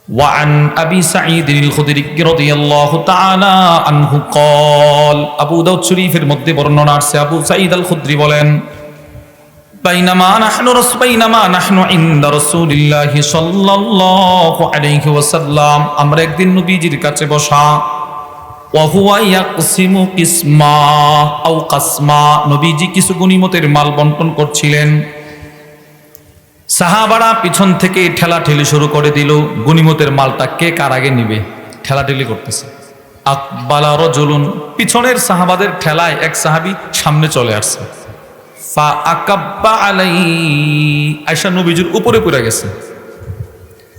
وعن أبي سعيد الخدري رضي الله تعالى عنه قال أبو داود শরীফের মধ্যে বর্ণনা আছে আবু সাঈদ আল খুদরি বলেন بينما نحن عند رسول الله صلى الله عليه وسلم আমরা একদিন নবীজির কাছে বসা وهو يقسم قسما أو قسما নবীজি কিছু গনিমতের মাল বণ্টন করছিলেন। সাহাবারা পিছন থেকে ঠেলাঠেলি শুরু করে দিল, গনিমতের মালটা কে কার আগে নিবে, ঠেলাঠেলি করতেছে। আকবালা রাজুলুন, পিছনের সাহাবাদের ঠেলায় এক সাহাবী সামনে চলে আসছে। ফা আকাব্বা আলাইহি, আয়েশা নবীজির উপরে পড়ে গেছে।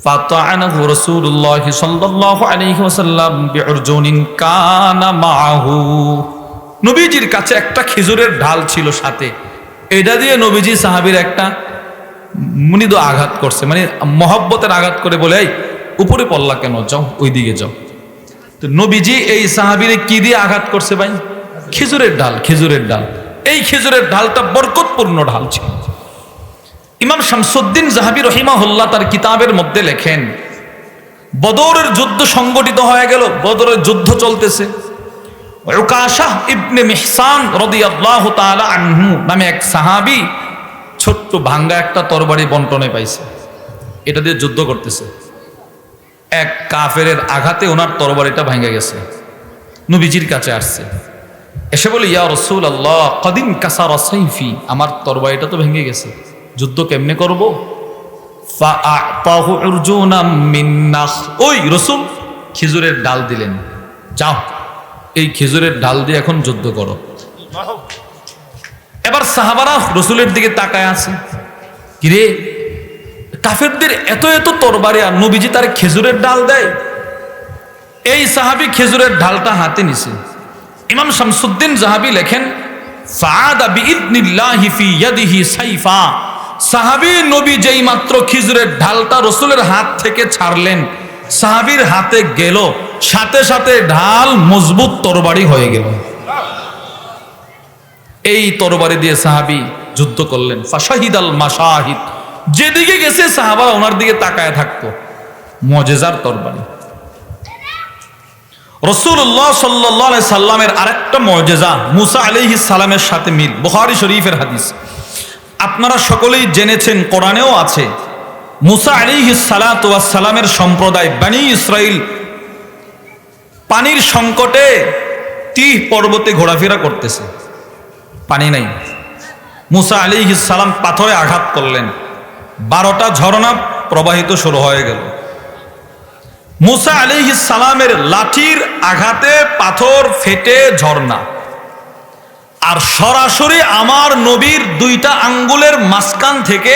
ফাতাআনাহু রাসূলুল্লাহ সাল্লাল্লাহু আলাইহি ওয়াসাল্লাম বিউরজুনিন কানা মাআহু, নবীজির কাছে একটা খেজুরের ঢাল ছিল সাথে, এটা দিয়ে নবীজি সাহাবীর একটা মৃদু আঘাত করছে, মানে মহব্বতের আঘাত করে বলে এই উপরে পড়লা কেন, যাও ওই দিকে যাও। তো নবীজি এই সাহাবীরে কি দিয়ে আঘাত করছে ভাই? খেজুরের ডাল, খেজুরের ডাল। এই খেজুরের ডালটা বরকতপূর্ণ ঢাল ছিল। ইমাম শামসুদ্দিন যাহাবী রাহিমাহুল্লাহ তার কিতাবের মধ্যে লেখেন, বদরের যুদ্ধ সংগঠিত হয়ে গেল, বদরের যুদ্ধ চলতেছে। উকাশা ইবনে মিহসান রাদিয়াল্লাহু তাআলা আনহু নামে এক সাহাবী ছোট্ট ভাঙ্গা একটা তরবারি বন্টনে পাইছে, এটা দিয়ে যুদ্ধ করতেছে। এক কাফেরের আঘাতে ওনার তরবারিটা ভেঙে গেছে, নবীজির কাছে আসছে, এসে বলে ইয়া রাসূলুল্লাহ কদিন কাসারা সাইফি, আমার তরবারিটা তো ভেঙে গেছে, যুদ্ধ কেমনে করব? ফাআতাহু উরজুনাম মিন নাখ, ওই রাসূল খেজুরের ডাল দিলেন, যাও এই খেজুরের ডাল দিয়ে এখন যুদ্ধ করো। এবার সাহাবারা রসুলের দিকে তাকায় আছে, কিরে কাফেরদের এত এত তরবারি আর নবীজি তার খেজুরের ডাল দেয়। এই সাহাবী খেজুরের ডালটা হাতে নিছে। ইমাম শামসুদ্দিন যাহাবী লেখেন, ফাআদা বিইذনিল্লাহি ফি ইয়াদিহি সাইফা, সাহাবী নবী যেই মাত্র খেজুরের ঢালটা রসুলের হাত থেকে ছাড়লেন, সাহাবীর হাতে গেল, সাথে সাথে ঢাল মজবুত তরবারি হয়ে গেল। এই তরবারি দিয়ে সাহাবী যুদ্ধ করলেন। ফাশাহিদাল মাশাহিদ, যেদিকে গেছে সাহাবা ওনার দিকে তাকায় থাকতো। মুজিজার তরবারি। রাসূলুল্লাহ সাল্লাল্লাহু আলাইহি সাল্লামের আরেকটা মুজিজা মুসা আলাইহিস সালামের সাথে মিল, বুখারী শরীফের হাদিস। আপনারা সকলেই জেনেছেন, কোরআনেও আছে, মুসা আলাইহিস সালাতু ওয়াস সালামের সম্প্রদায় বনি ইসরাইল পানির সংকটে তিহ পর্বতে ঘোরাফেরা করতেছে, পানি নাই। মুসা আলাইহিস সালাম পাথরে আঘাত করলেন, 12টা ঝর্ণা প্রবাহিত শুরু হয়ে গেল। মুসা আলাইহিস সালামের লাঠির আঘাতে পাথর ফেটে ঝর্ণা, আর সরাসরি আমার নবীর 2টা আঙ্গুলের মাঝখান থেকে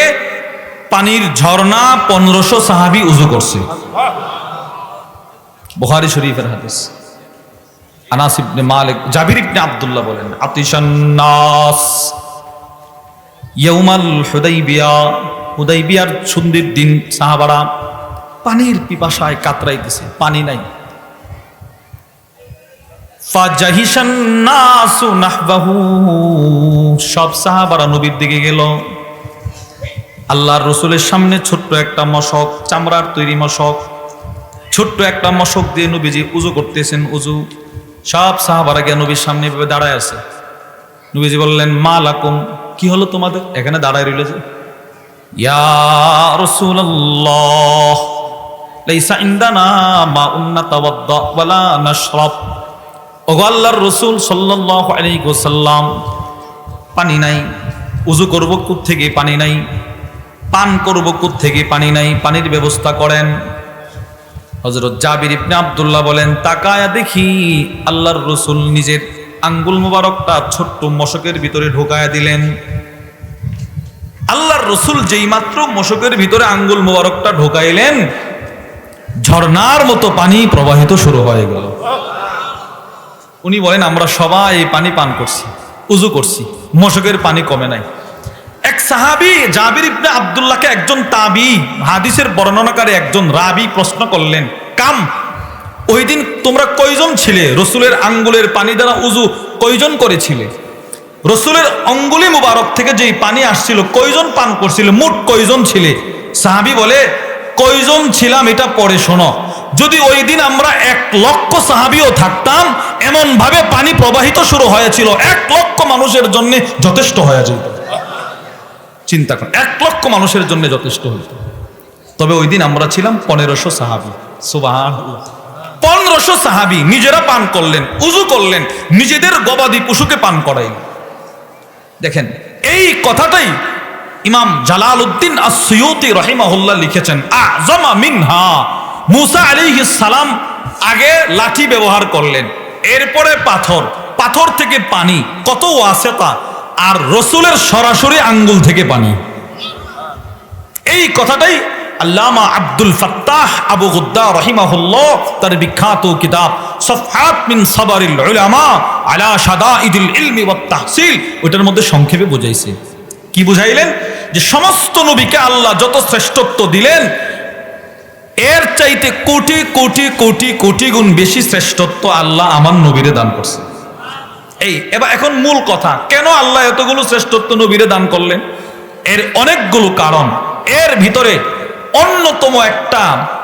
পানির ঝর্ণা 1500 সাহাবী উযু করছে। বুখারী শরীফের হাদিস। আনাস ইবনে মালিক, জাবির ইবনে আব্দুল্লাহ বলেন, আতিশান নাস ইয়াউমাল হুদাইবিয়া, হুদাইবিয়ার সন্ধির দিন সাহাবারা পানির পিপাসায় কাতরাইতেছে, পানি নাই। ফাজাহিশান নাসু নাহবাহু, সব সাহাবারা নবীর দিকে গেল। আল্লাহর রাসূলের সামনে ছোট্ট একটা মশক, চামড়ার তৈরি মশক, ছোট্ট একটা মশক দিয়ে নবীজি উযু করতেছেন। উযু, সব সাহাবারা গিয়ে নবীর সামনে এভাবে দাঁড়ায় আছে। নবীজি বললেন, মা লাকুম, কি হলো তোমাদের, এখানে দাঁড়ায় রইলে যে? ইয়া রাসূলুল্লাহ লাইসা ইনদানা মাউন নাতাওয়াদ্দা ওয়ালা নাশরাব, ওগো আল্লাহর রাসূল সাল্লাল্লাহু আলাইহি ওয়াসাল্লাম, পানি নাই, উযু করব কোত্থেকে পানি নাই, পান করব কোত্থেকে পানি নাই, পানির ব্যবস্থা করেন। হযরত জাবির ইবনে আব্দুল্লাহ বলেন, তাকায়া দেখি আল্লাহর রাসূল নিজের আঙ্গুল মোবারকটা ছোট্ট মশকের ভিতরে ঢোকায়া দিলেন। আল্লাহর রাসূল যেই মাত্র মশকের ভিতরে আঙ্গুল মোবারকটা ঢোকাইলেন, ঝর্ণার মতো পানি প্রবাহিত শুরু হয়ে গেল। উনি বলেন, আমরা সবাই এই পানি পান করছি, উযু করছি, মশকের পানি কমে নাই। এক সাহাবী জাবির ইবনে আব্দুল্লাহকে একজন তাবী, হাদিসের বর্ণনাকারী একজন রাবী প্রশ্ন করলেন, কাম, ওই দিন তোমরা কয়জন ছিলে? রসুলের আঙ্গুলের পানি দ্বারা উযু কয়জন করেছিলে? রসুলের অঙ্গুলি মুবারক থেকে যেই পানি আসছিল কয়জন পান করছিল? মোট কয়জন ছিলে? সাহাবী বলে, কয়জন ছিলাম এটা পরে শোনো। যদি ওই দিন আমরা 1 লক্ষ সাহাবীও থাকতাম, এমন ভাবে পানি প্রবাহিত শুরু হয়েছিল 1 লক্ষ মানুষের জন্য যথেষ্ট হয়ে যেত। চিন্তা করেন, 1 লক্ষ মানুষের জন্য যথেষ্ট হতো। তবে ওই দিন আমরা ছিলাম 1500 সাহাবী। সুবহানাল্লাহ, 1500 সাহাবী নিজেরা পান করলেন, উযু করলেন, নিজেদের গবাদি পশুকে পান করাইলেন। দেখেন, এই কথাটাই ইমাম জালালউদ্দিন আস-সুয়ুতি রাহিমাহুল্লাহ লিখেছেন, আযমা মিনহা। মুসা আলাইহিস সালাম আগে লাঠি ব্যবহার করলেন, এরপরে পাথর, পাথর থেকে পানি, কত ওয়াসিতা, আর রাসূলের সরাসরি আঙ্গুল থেকে পানি। এই কথাটাই আল্লামা আব্দুল ফাত্তাহ আবু গুদ্দা রাহিমাহুল্লাহ তার বিখ্যাত কিতাব সফহাত মিন সাবরিল উলামা আলা শাদাইদিল ইলমি ওয়াত তাহসিল, ওটার মধ্যে সংক্ষেপে বুঝাইছে। কি বুঝাইলেন? যে সমস্ত নবীকে আল্লাহ যত শ্রেষ্ঠত্ব দিলেন, এর চাইতে কোটি কোটি কোটি কোটি গুণ বেশি শ্রেষ্ঠত্ব আল্লাহ আমার নবীরে দান করছে। এবার এখন মূল কথা, কেন আল্লাহ এতগুলো শ্রেষ্ঠত্ব নবীরে দান করলেন? এর অনেকগুলো কারণ। এর ভিতরে অন্যতম একটা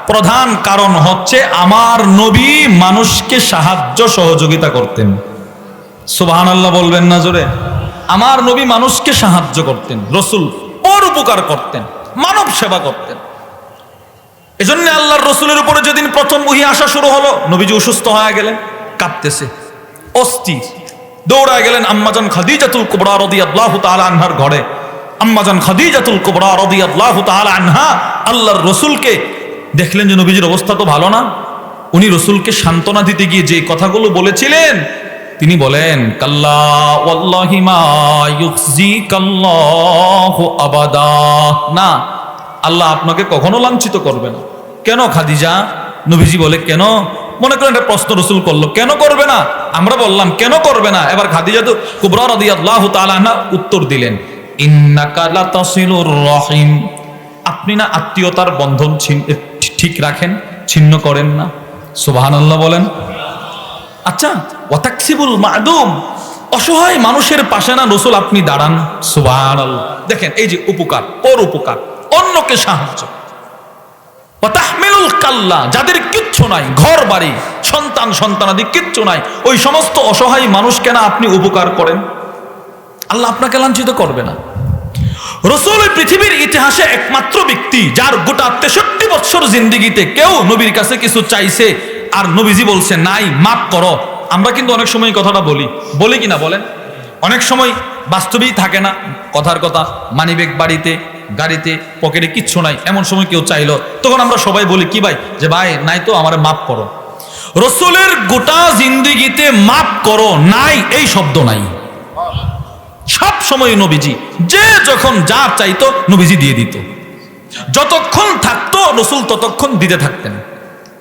প্রধান কারণ হচ্ছে আমার নবী মানুষকে সাহায্য সহযোগিতা করতেন। সুবহানাল্লাহ বলবেন না জোরে? আমার নবী মানুষকে সাহায্য করতেন, রাসূল পরোপকার করতেন, মানব সেবা করতেন। এজন্য আল্লাহর রাসূলের উপরে যেদিন প্রথম ওহী আসা শুরু হলো, নবীজি অসুস্থ হয়ে গেলেন, কাঁপতেছে, অস্থির, দৌড়ায় গেলেন আম্মাজান খাদিজাতুল কুবরা রাদিয়াল্লাহু তাআলা আনহার ঘরে। আম্মাজান খাদিজাতুল কুবরা রাদিয়াল্লাহু তাআলা আনহা আল্লাহর রাসূলকে দেখলেন যে নবীজির অবস্থা তো ভালো না। উনি রাসূলকে সান্ত্বনা দিতে গিয়ে যে কথাগুলো বলেছিলেন, তিনি বলেন, কাল্লা ওয়াল্লাহি মা ইউখজিকাল্লাহু আবাদা। না, আল্লাহ আপনাকে কখনো লাঞ্ছিত করবে না। কেন খাদিজা? নবীজি বলে কেন? মনে করেন একটা প্রশ্ন রাসূল করলো, কেন করবে না? আমরা বললাম কেন করবে না? এবার খাদিজাতুল কুবরা রাদিয়াল্লাহু তাআলা আনহা উত্তর দিলেন, ইন্নাকা লাতাসিলুর রহিম। আপনি না আত্মীয়তার বন্ধন ঠিক রাখেন, ছিন্ন করেন না। সুবহানাল্লাহ বলেন। আচ্ছা, ওয়াতাকসিবুল মাদুম, অসহায় মানুষের পাশে না রাসূল আপনি দাঁড়ান। সুবহানাল্লাহ। দেখেন এই যে উপকার, পরোপকার, অন্যকে সাহায্য। ওয়াতাহমিলুল কাল্লা, যাদের কিচ্ছু নাই, ঘর বাড়ি, সন্তান সন্তানাদি কিচ্ছু নাই, ওই সমস্ত অসহায় মানুষকে না আপনি উপকার করেন, আল্লাহ আপনাকে লাঞ্ছিত করবে না। রাসূল পৃথিবীর ইতিহাসে একমাত্র ব্যক্তি যার গোটা 63 বছর জিন্দেগিতে কেউ নবীর কাছে কিছু চাইছে আর নবীজি বলছে নাই, মাফ করো। আমরা কিন্তু অনেক সময় কথাটা বলি কিনা বলেন? অনেক সময় বাস্তবেই থাকে না কথার কথা, মানিব্যাগ বাড়িতে, গাড়িতে, পকেটে কিচ্ছু নাই, এমন সময় কেউ চাইলো, তখন আমরা সবাই বলি কি ভাই, যে ভাই নাই তো, আমারে মাফ করো। রাসূলের গোটা জিন্দেগিতে মাফ করো নাই এই শব্দ নাই। সব সময় নবীজি যে যখন যা চাইতো নবীজি দিয়ে দিত, যতক্ষণ থাকতো রাসূল ততক্ষণ দিতে থাকতেন।